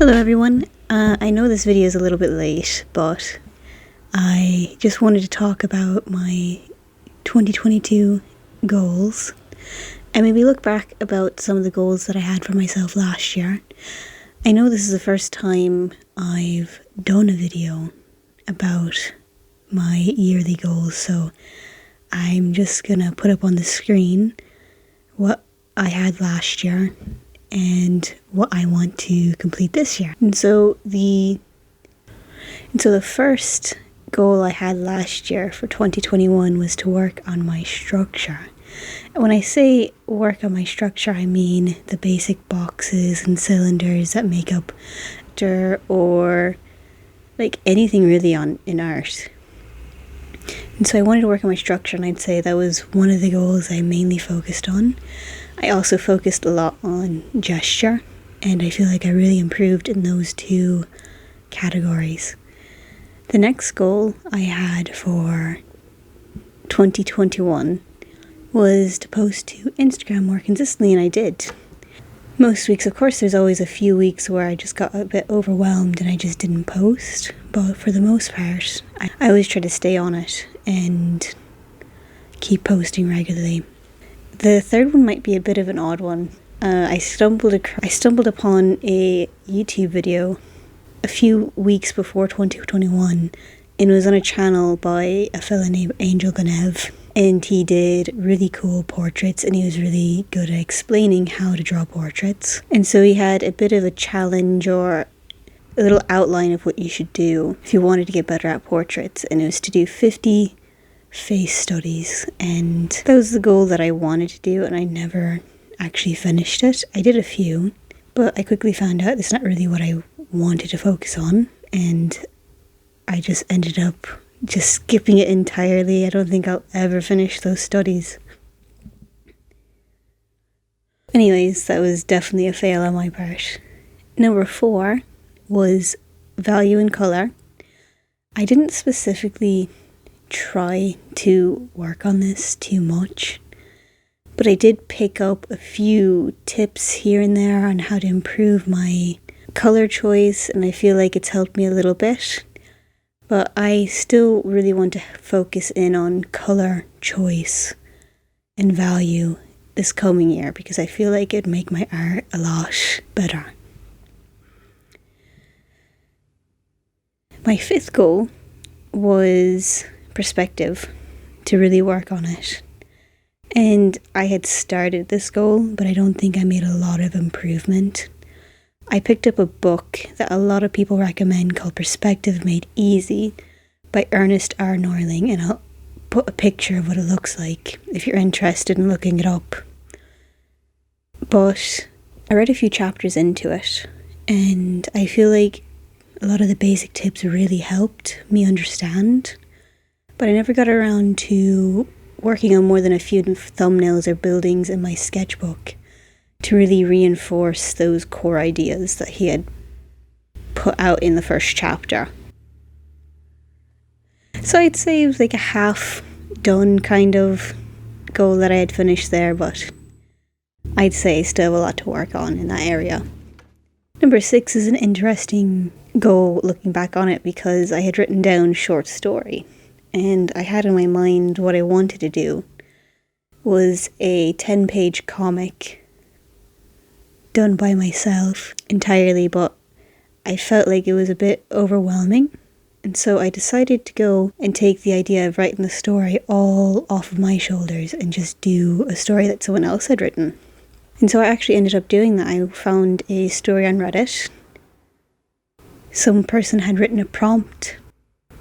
Hello everyone, I know this video is a little bit late, but I just wanted to talk about my 2022 goals and maybe look back about some of the goals that I had for myself last year. I know this is the first time I've done a video about my yearly goals, so I'm just gonna put up on the screen what I had last year and what I want to complete this year. And so the first goal I had last year for 2021 was to work on my structure. And when I say work on my structure, I mean the basic boxes and cylinders that make up or like anything really in art. And so I wanted to work on my structure, and I'd say that was one of the goals I mainly focused on. I also focused a lot on gesture, and I feel like I really improved in those two categories. The next goal I had for 2021 was to post to Instagram more consistently, and I did. Most weeks, of course, there's always a few weeks where I just got a bit overwhelmed and I just didn't post, but for the most part, I always try to stay on it and keep posting regularly. The third one might be a bit of an odd one. I stumbled upon a YouTube video a few weeks before 2021, and it was on a channel by a fella named Angel Ganev, and he did really cool portraits, and he was really good at explaining how to draw portraits. And so he had a bit of a challenge or a little outline of what you should do if you wanted to get better at portraits, and it was to do 50 face studies, and that was the goal that I wanted to do, and I never actually finished it. I did a few, but I quickly found out it's not really what I wanted to focus on, and I just ended up just skipping it entirely. I don't think I'll ever finish those studies. Anyways, that was definitely a fail on my part. Number 4 was value in colour. I didn't specifically try to work on this too much, but I did pick up a few tips here and there on how to improve my colour choice, and I feel like it's helped me a little bit. But I still really want to focus in on colour choice and value this coming year, because I feel like it'd make my art a lot better. My 5th goal was perspective, to really work on it. And I had started this goal, but I don't think I made a lot of improvement. I picked up a book that a lot of people recommend called Perspective Made Easy by Ernest R. Norling, and I'll put a picture of what it looks like if you're interested in looking it up. But I read a few chapters into it, and I feel like a lot of the basic tips really helped me understand, but I never got around to working on more than a few thumbnails or buildings in my sketchbook to really reinforce those core ideas that he had put out in the first chapter. So I'd say it was like a half done kind of goal that I had finished there, but I'd say I still have a lot to work on in that area. Number 6 is an interesting goal looking back on it, because I had written down short story, and I had in my mind what I wanted to do was a 10-page comic done by myself entirely, but I felt like it was a bit overwhelming, and so I decided to go and take the idea of writing the story all off of my shoulders and just do a story that someone else had written. And so I actually ended up doing that. I found a story on Reddit. Some person had written a prompt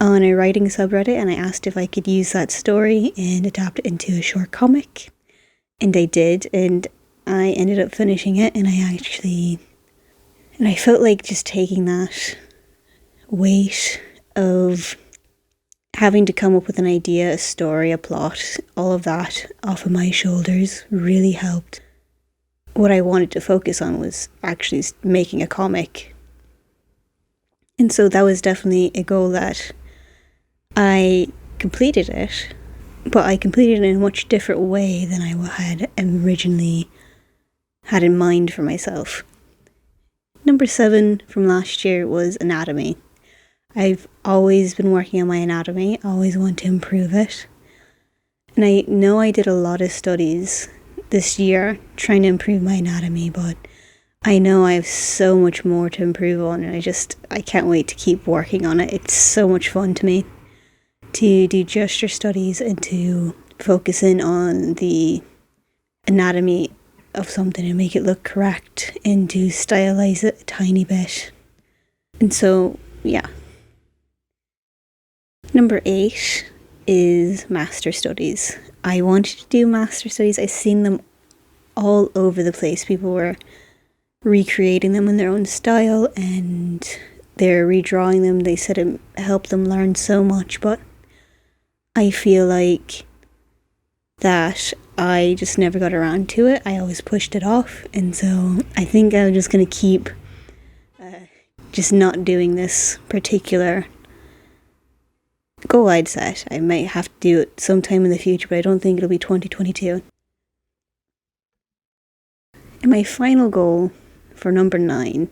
on a writing subreddit, and I asked if I could use that story and adapt it into a short comic, and I did, and I ended up finishing it, and I felt like just taking that weight of having to come up with an idea, a story, a plot, all of that off of my shoulders really helped. What I wanted to focus on was actually making a comic. And so that was definitely a goal that I completed it, but I completed it in a much different way than I had originally had in mind for myself. Number 7 from last year was anatomy. I've always been working on my anatomy, always want to improve it. And I know I did a lot of studies this year trying to improve my anatomy, but I know I have so much more to improve on, and I can't wait to keep working on it. It's so much fun to me to do gesture studies and to focus in on the anatomy of something and make it look correct and to stylize it a tiny bit. And so, yeah. Number 8 is master studies. I wanted to do master studies. I've seen them all over the place. People were recreating them in their own style and they're redrawing them. They said it helped them learn so much, but I feel like that I just never got around to it. I always pushed it off, and so I think I'm just going to keep just not doing this particular goal I'd set. I might have to do it sometime in the future, but I don't think it'll be 2022. And my final goal for number 9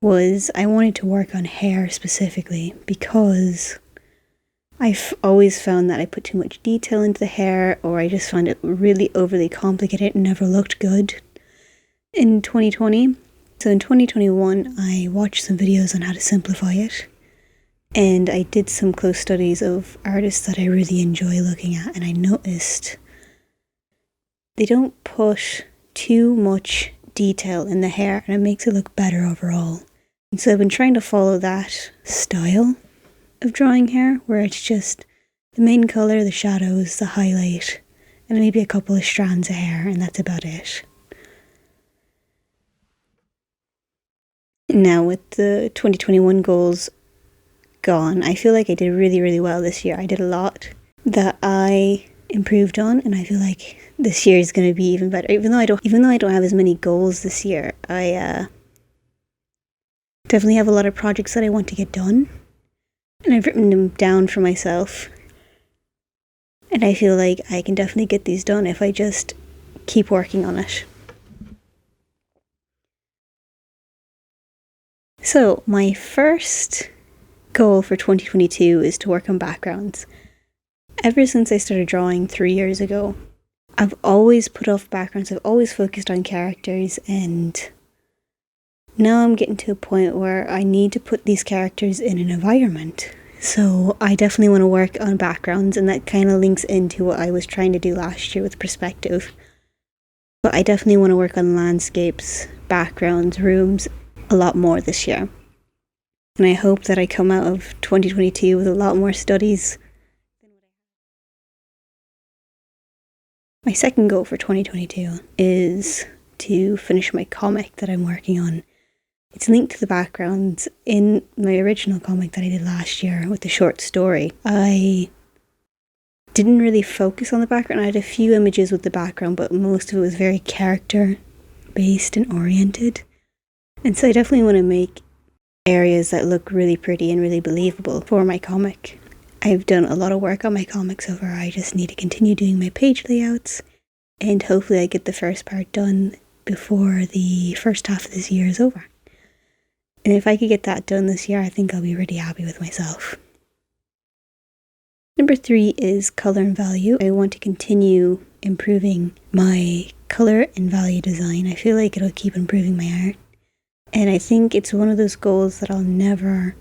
was I wanted to work on hair specifically, because I've always found that I put too much detail into the hair, or I just found it really overly complicated and never looked good in 2020. So in 2021, I watched some videos on how to simplify it. And I did some close studies of artists that I really enjoy looking at, and I noticed they don't put too much detail in the hair, and it makes it look better overall. And so I've been trying to follow that style of drawing hair, where it's just the main colour, the shadows, the highlight, and maybe a couple of strands of hair, and that's about it. Now with the 2021 goals gone, I feel like I did really, really well this year. I did a lot that I improved on, and I feel like this year is going to be even better. Even though I don't have as many goals this year, I definitely have a lot of projects that I want to get done, and I've written them down for myself. And I feel like I can definitely get these done if I just keep working on it. So my first goal for 2022 is to work on backgrounds. Ever since I started drawing 3 years ago, I've always put off backgrounds. I've always focused on characters, and now I'm getting to a point where I need to put these characters in an environment. So I definitely want to work on backgrounds, and that kind of links into what I was trying to do last year with perspective. But I definitely want to work on landscapes, backgrounds, rooms a lot more this year. And I hope that I come out of 2022 with a lot more studies. My second goal for 2022 is to finish my comic that I'm working on. It's linked to the backgrounds in my original comic that I did last year with the short story. I didn't really focus on the background. I had a few images with the background, but most of it was very character-based and oriented. And so I definitely want to make areas that look really pretty and really believable for my comic. I've done a lot of work on my comic so far. I just need to continue doing my page layouts, and hopefully I get the first part done before the first half of this year is over. And if I could get that done this year, I think I'll be really happy with myself. Number 3 is colour and value. I want to continue improving my colour and value design. I feel like it'll keep improving my art. And I think it's one of those goals that I'll never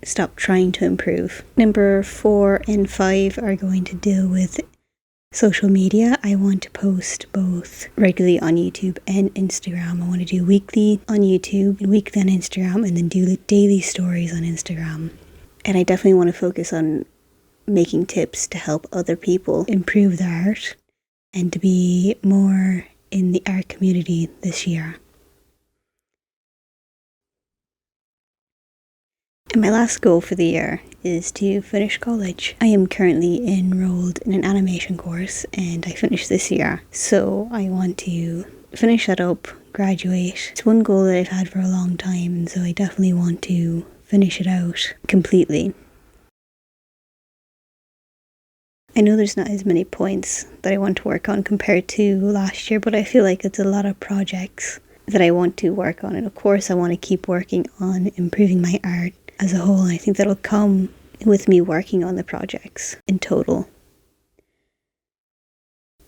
stop trying to improve. Number 4 and 5 are going to deal with social media. I want to post both regularly on YouTube and Instagram. I want to do weekly on YouTube, weekly on Instagram, and then do daily stories on Instagram. And I definitely want to focus on making tips to help other people improve their art and to be more in the art community this year. And my last goal for the year is to finish college. I am currently enrolled in an animation course, and I finished this year. So I want to finish that up, graduate. It's one goal that I've had for a long time, and so I definitely want to finish it out completely. I know there's not as many points that I want to work on compared to last year, but I feel like it's a lot of projects that I want to work on. And of course, I want to keep working on improving my art as a whole. I think that'll come with me working on the projects in total.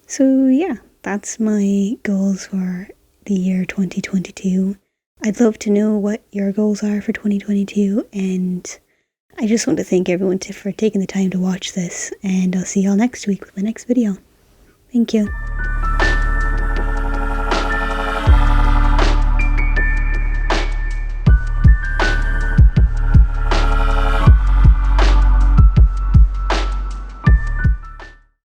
So yeah, that's my goals for the year 2022. I'd love to know what your goals are for 2022, and I just want to thank everyone for taking the time to watch this, and I'll see y'all next week with my next video. Thank you.